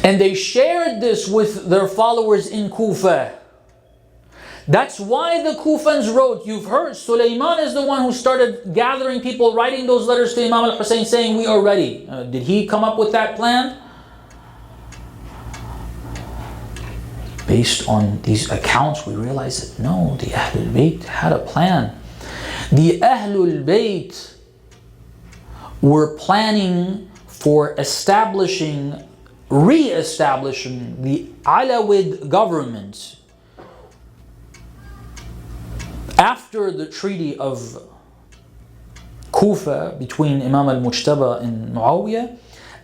And they shared this with their followers in Kufa. That's why the Kufans wrote, you've heard, Sulaiman is the one who started gathering people, writing those letters to Imam al-Hussein saying, we are ready. Did he come up with that plan? Based on these accounts, we realize that no, the Ahlul Bayt had a plan. The Ahlul Bayt were planning for re-establishing the Alawid government after the treaty of Kufa between Imam al-Mujtaba and Muawiyah.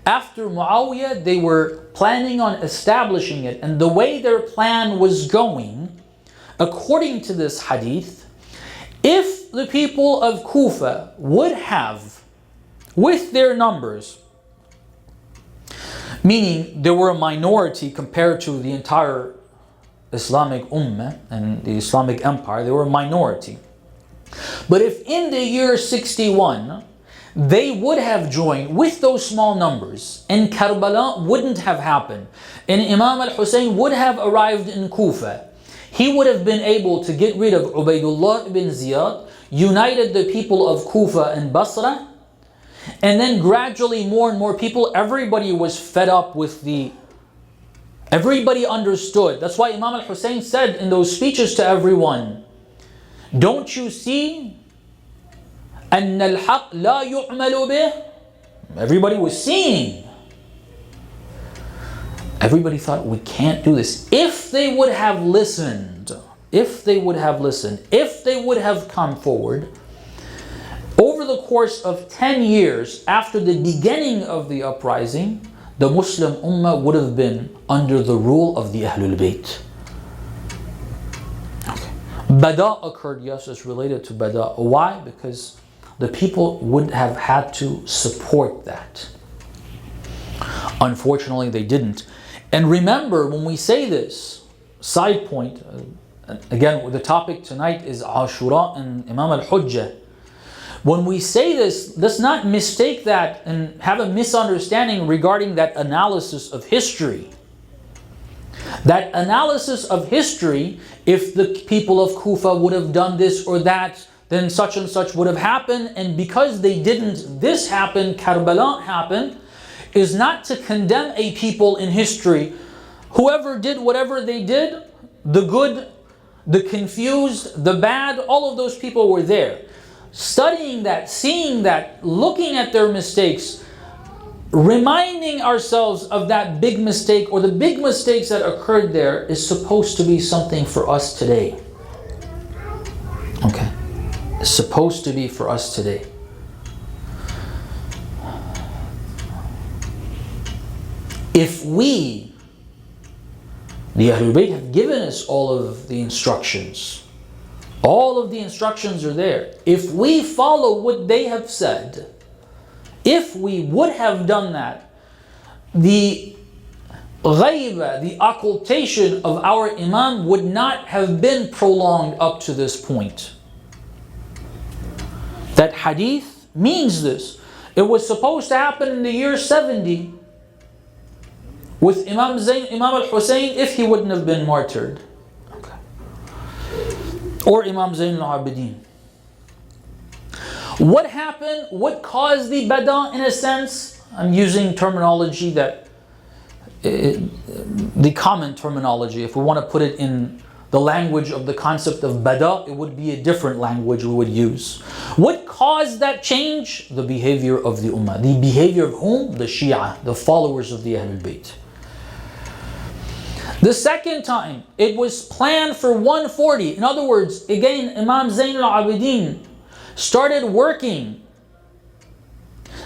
After Muawiyah, they were planning on establishing it, and the way their plan was going, according to this hadith, if the people of Kufa would have, with their numbers, meaning they were a minority compared to the entire Islamic Ummah and the Islamic Empire, they were a minority. But if in the year 61, they would have joined with those small numbers, and Karbala wouldn't have happened, and Imam al-Hussein would have arrived in Kufa, he would have been able to get rid of Ubaydullah ibn Ziyad, united the people of Kufa and Basra, and then gradually more and more people, everybody was fed up with everybody understood. That's why Imam al-Hussein said in those speeches to everyone, don't you see أن الحق لا يعمل به? Everybody was seeing. Everybody thought, we can't do this. If they would have listened, if they would have come forward, over the course of 10 years after the beginning of the uprising, the Muslim Ummah would have been under the rule of the Ahlul Bayt. Okay. Bada occurred, yes, it's related to Bada. Why? Because the people would have had to support that. Unfortunately, they didn't. And remember, when we say this, side point, again, the topic tonight is Ashura and Imam al-Hujjah. When we say this, let's not mistake that and have a misunderstanding regarding that analysis of history. That analysis of history, if the people of Kufa would have done this or that, then such and such would have happened, and because they didn't, this happened, Karbala happened, is not to condemn a people in history. Whoever did whatever they did, the good, the confused, the bad, all of those people were there. Studying that, seeing that, looking at their mistakes, reminding ourselves of that big mistake or the big mistakes that occurred there is supposed to be something for us today. Okay. It's supposed to be for us today. If we, the Ahlul Bayt, have given us all of the instructions, all of the instructions are there. If we follow what they have said, if we would have done that, the ghaiba, the occultation of our Imam would not have been prolonged up to this point. That hadith means this. It was supposed to happen in the year 70 with Imam al-Hussein if he wouldn't have been martyred. Okay. Or Imam Zayn al-Abidin. What happened? What caused the Bada in a sense? I'm using terminology that, the common terminology. If we want to put it in the language of the concept of Bada, it would be a different language we would use. What caused that change? The behavior of the Ummah. The behavior of whom? The Shia, the followers of the Ahlul Bayt. The second time, it was planned for 140. In other words, again, Imam Zayn al-Abidin started working.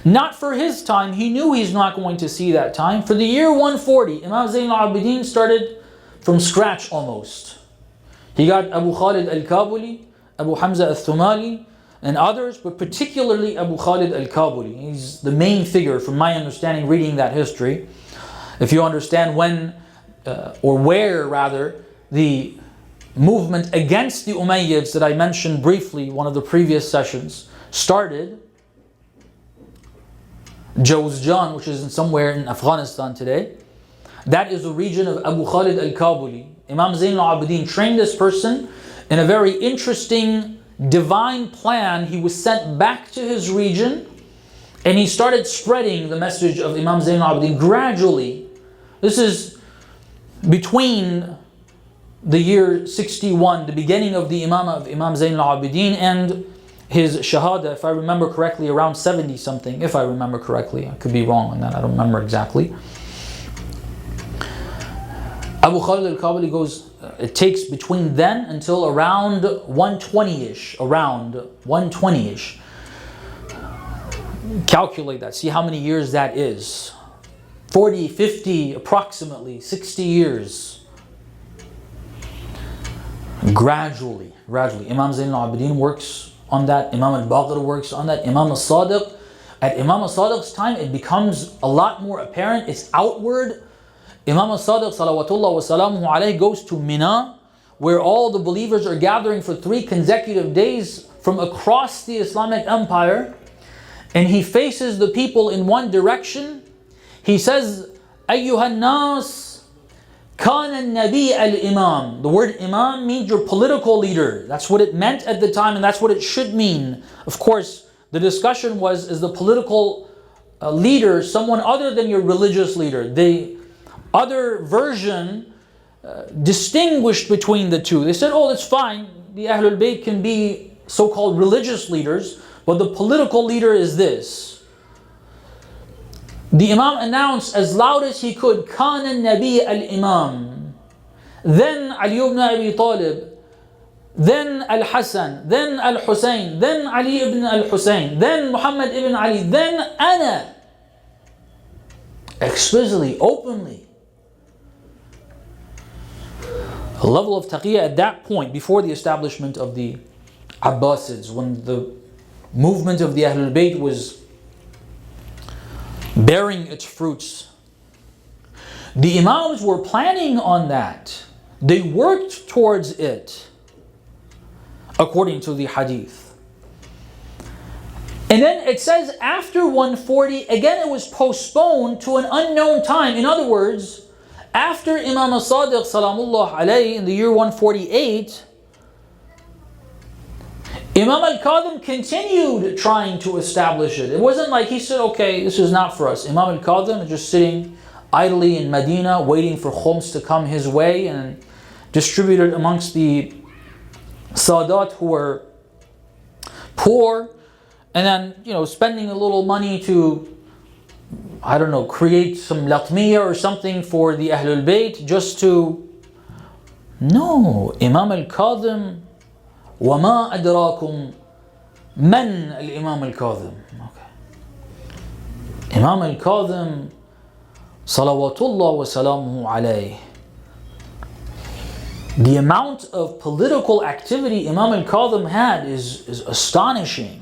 Not for his time, he knew he's not going to see that time. For the year 140, Imam Zayn al-Abidin started from scratch almost. He got Abu Khalid al-Kabuli, Abu Hamzeh al-Thumali, and others, but particularly Abu Khalid al-Kabuli. He's the main figure, from my understanding, reading that history. If you understand when, or where rather, the movement against the Umayyads that I mentioned briefly one of the previous sessions started, Jawzjan, which is somewhere in Afghanistan today, That is the region of Abu Khalid al-Kabuli. Imam Zayn al-Abidin trained this person in a very interesting divine plan. He was sent back to his region and he started spreading the message of Imam Zayn al-Abidin gradually. This is between the year 61, the beginning of the Imam of Imam Zayn al-Abidin, and his Shahada, if I remember correctly, around 70 something, if I remember correctly. I could be wrong on that, I don't remember exactly. Abu Khalid al-Kabuli goes, it takes between then until around 120-ish, Calculate that, see how many years that is. 40, 50, approximately 60 years. Gradually, Imam Zayn al-Abidin works on that, Imam al-Baqir works on that, Imam al-Sadiq. At Imam al-Sadiq's time, it becomes a lot more apparent, it's outward. Imam al-Sadiq salawatullah wa salamuhu alayhi goes to Mina, where all the believers are gathering for 3 consecutive days from across the Islamic empire, and he faces the people in one direction. He says, Ayyuhan nas, kana nabi al-imam. The word imam means your political leader. That's what it meant at the time, and that's what it should mean. Of course, the discussion was, is the political leader someone other than your religious leader? The other version distinguished between the two. They said, oh, that's fine. The Ahlul Bayt can be so-called religious leaders, but the political leader is this. The Imam announced as loud as he could, Kana Nabi al-Imam. Then Ali ibn Abi Talib. Then Al-Hassan. Then Al-Hussein. Then Ali ibn Al-Hussein. Then Muhammad ibn Ali. Then Ana. Explicitly, openly. A level of taqiyya at that point, before the establishment of the Abbasids, when the movement of the Ahlul Bayt was bearing its fruits. The Imams were planning on that. They worked towards it, according to the hadith. And then it says after 140, again it was postponed to an unknown time. In other words, after Imam al-Sadiq salamullah alayhi in the year 148, Imam al-Kadhim continued trying to establish it. It wasn't like he said, okay, this is not for us. Imam al-Kadhim is just sitting idly in Medina waiting for khums to come his way and distributed amongst the Sadat who were poor, and then, spending a little money to, I don't know, create some latmiya or something for the Ahlul Bayt just to... No, Imam al-Kadhim, وَمَا أَدْرَاكُمْ مَنْ الْإِمَامِ الْكَاظِمِ. Okay. Imam al-Kadhim, salawatullah wa salamuhu alayhi. The amount of political activity Imam al-Kadhim had is astonishing.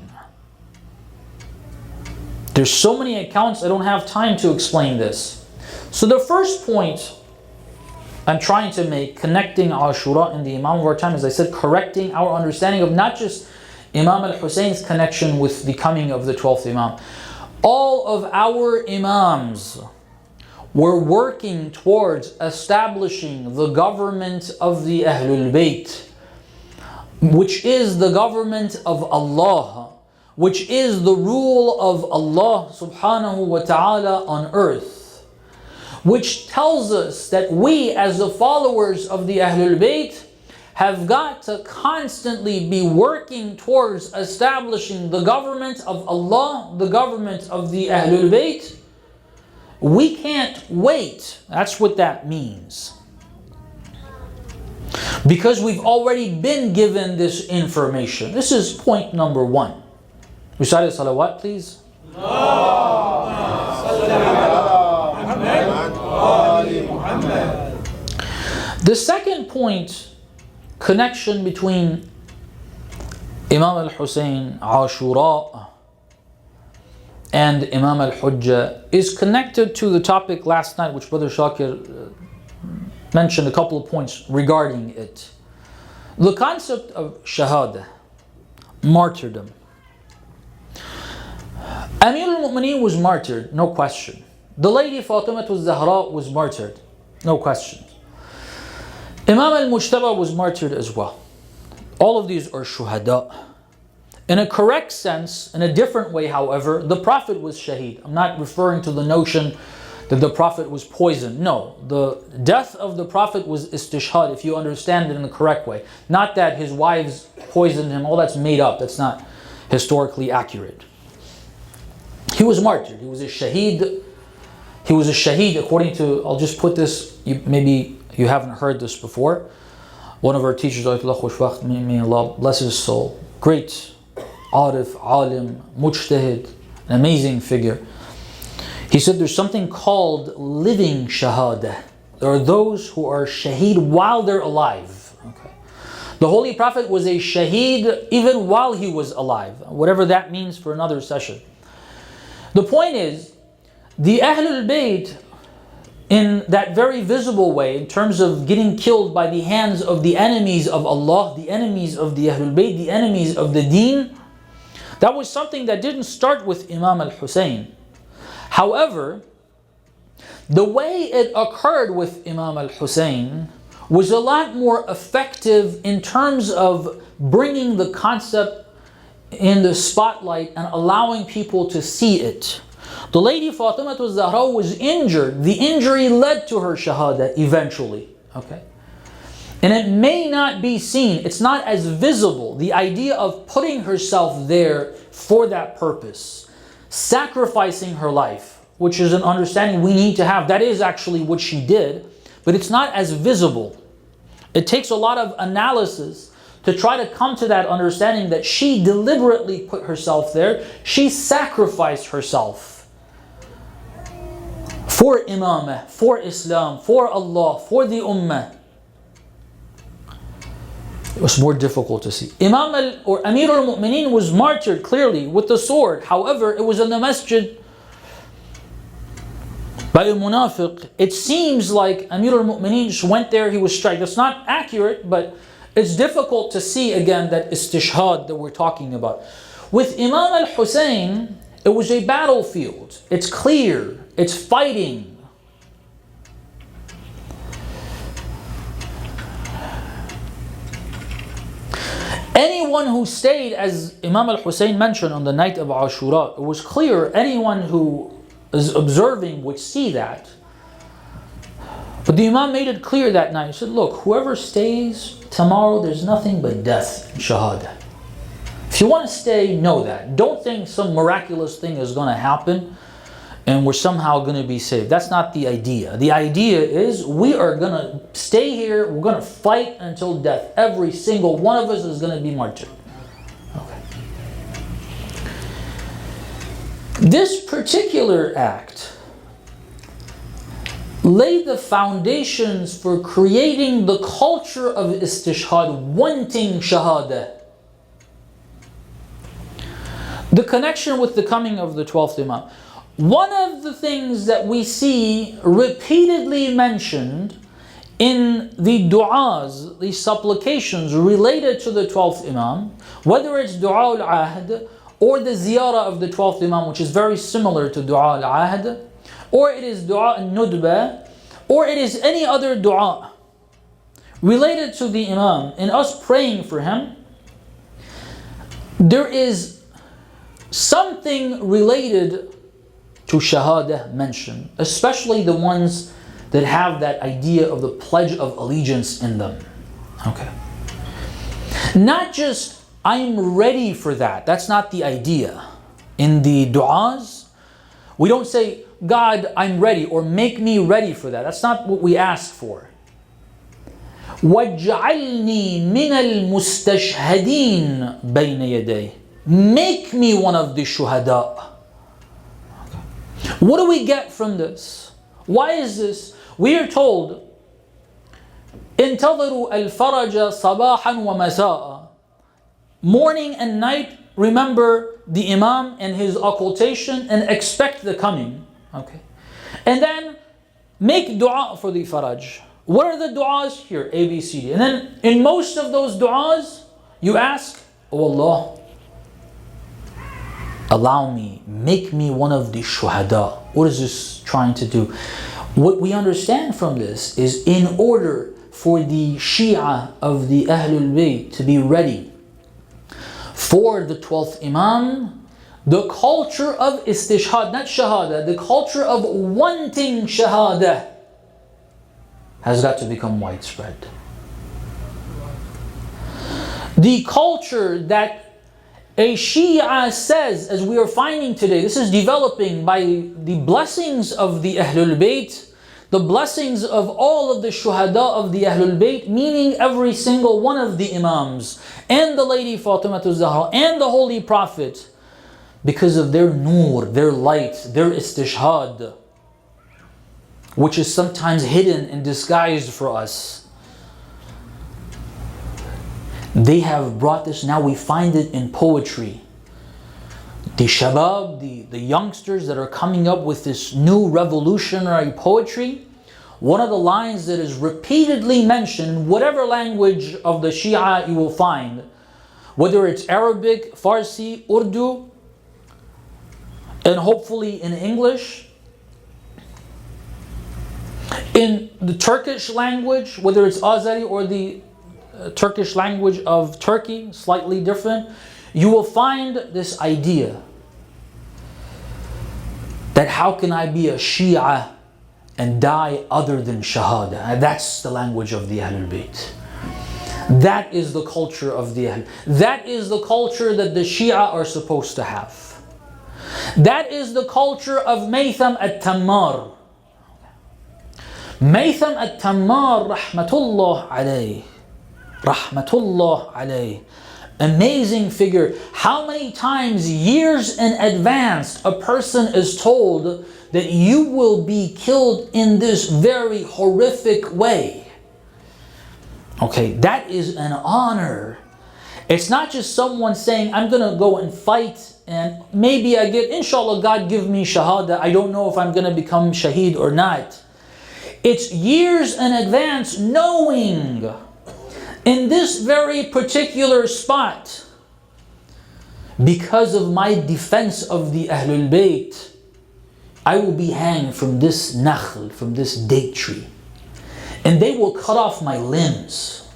There's so many accounts, I don't have time to explain this. So the first point I'm trying to make, connecting Ashura and the Imam of our time, as I said, correcting our understanding of not just Imam al-Husayn's connection with the coming of the 12th Imam. All of our Imams were working towards establishing the government of the Ahlul Bayt, which is the government of Allah, which is the rule of Allah subhanahu wa ta'ala on earth, which tells us that we as the followers of the Ahlul Bayt have got to constantly be working towards establishing the government of Allah, the government of the Ahlul Bayt. We can't wait. That's what that means. Because we've already been given this information. This is point number 1. Recite the salawat, please. The second point, connection between Imam al-Hussein, Ashura, and Imam al-Hujjah, is connected to the topic last night, which Brother Shakir mentioned a couple of points regarding it. The concept of Shahada, martyrdom. Amir al-Mu'mineen was martyred, no question. The lady Fatimah al-Zahra was martyred. No questions. Imam al-Mujtaba was martyred as well. All of these are shuhada. In a correct sense, in a different way, however, the Prophet was shaheed. I'm not referring to the notion that the Prophet was poisoned. No, the death of the Prophet was istishhad, if you understand it in the correct way. Not that his wives poisoned him. All that's made up. That's not historically accurate. He was martyred. He was a shaheed. He was a shaheed according to, I'll just put this, maybe you haven't heard this before. One of our teachers, may Allah bless his soul, great arif, alim, mujtahid, an amazing figure. He said there's something called living shahada. There are those who are shaheed while they're alive. Okay. The Holy Prophet was a shaheed even while he was alive. Whatever that means for another session. The point is, the Ahlul Bayt, in that very visible way, in terms of getting killed by the hands of the enemies of Allah, the enemies of the Ahlul Bayt, the enemies of the deen, that was something that didn't start with Imam al-Hussein. However, the way it occurred with Imam al-Hussein was a lot more effective in terms of bringing the concept in the spotlight and allowing people to see it. The lady Fatima al-Zahra was injured. The injury led to her shahada eventually. Okay? And it may not be seen. It's not as visible. The idea of putting herself there for that purpose, sacrificing her life, which is an understanding we need to have. That is actually what she did, but it's not as visible. It takes a lot of analysis to try to come to that understanding that she deliberately put herself there. She sacrificed herself for Imamah, for Islam, for Allah, for the Ummah. It was more difficult to see. Imam or Amir al-Mu'mineen was martyred clearly with the sword. However, it was in the masjid by a munafiq. It seems like Amir al-Mu'mineen just went there, he was struck. That's not accurate, but it's difficult to see again that istishhad that we're talking about. With Imam al-Hussein, it was a battlefield. It's clear. It's fighting. Anyone who stayed, as Imam al-Hussein mentioned on the night of Ashura, it was clear anyone who is observing would see that. But the Imam made it clear that night. He said, look, whoever stays tomorrow, there's nothing but death and shahada. If you want to stay, know that. Don't think some miraculous thing is going to happen and we're somehow going to be saved. That's not the idea. The idea is we are going to stay here, we're going to fight until death. Every single one of us is going to be martyred. Okay. This particular act laid the foundations for creating the culture of istishhad, wanting shahada. The connection with the coming of the 12th Imam. One of the things that we see repeatedly mentioned in the du'as, the supplications related to the 12th Imam, whether it's du'a al-ahd or the ziyarah of the 12th Imam, which is very similar to du'a al-ahd, or it is du'a al-nudba, or it is any other du'a related to the Imam, in us praying for him, there is something related to shahada mentioned, especially the ones that have that idea of the pledge of allegiance in them. Okay. Not just, I'm ready for that. That's not the idea. In the du'as, we don't say, God, I'm ready, or make me ready for that. That's not what we ask for. وَاجْعَلْنِي مِنَ الْمُسْتَشْهَدِينَ بَيْنَ يَدَيْهِ. Make me one of the shuhada. What do we get from this? Why is this? We are told, انتظروا الفرج صباحا ومساء. Morning and night, remember the Imam and his occultation and expect the coming. Okay. And then make dua for the faraj. What are the du'as? Here, A, B, C, D. And then in most of those du'as, you ask, oh Allah, allow me, make me one of the shuhada. What is this trying to do? What we understand from this is, in order for the Shia of the Ahlul Bayt to be ready for the 12th Imam, the culture of istishhad, not shahada, the culture of wanting shahada has got to become widespread. The culture that a Shia says, as we are finding today, this is developing by the blessings of the Ahlul Bayt, the blessings of all of the Shuhada of the Ahlul Bayt, meaning every single one of the Imams, and the Lady Fatimah Zahra, and the Holy Prophet, because of their nur, their light, their istishhad, which is sometimes hidden and disguised for us. They have brought this, now we find it in poetry. The shabab, the youngsters that are coming up with this new revolutionary poetry, one of the lines that is repeatedly mentioned in whatever language of the Shia you will find, whether it's Arabic, Farsi, Urdu, and hopefully in English, in the Turkish language, whether it's Azeri or the Turkish language of Turkey, slightly different, you will find this idea that how can I be a Shia and die other than Shahada? And that's the language of the Ahlul Bayt. That is the culture of the Ahlul. That is the culture that the Shia are supposed to have. That is the culture of Maytham at-Tammar. Maytham at-Tammar, rahmatullah alayh. Rahmatullah alayh. Amazing figure. How many times, years in advance, a person is told that you will be killed in this very horrific way. Okay, that is an honor. It's not just someone saying, I'm going to go and fight and maybe I get, inshallah, God give me shahada. I don't know if I'm going to become shaheed or not. It's years in advance knowing, in this very particular spot, because of my defense of the Ahlul Bayt, I will be hanged from this nakhl, from this date tree. And they will cut off my limbs.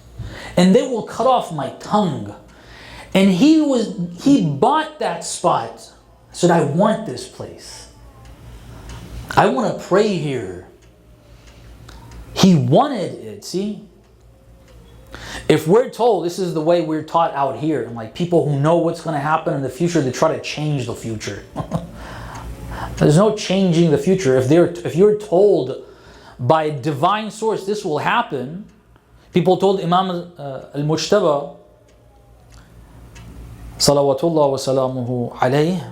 And they will cut off my tongue. And he bought that spot. Said, I want this place. I want to pray here. He wanted it, see? If we're told, this is the way we're taught out here, and like people who know what's going to happen in the future, they try to change the future. There's no changing the future. If you're told by divine source this will happen, people told Imam al-Mujtaba, salawatullah wa salamuhu alayh,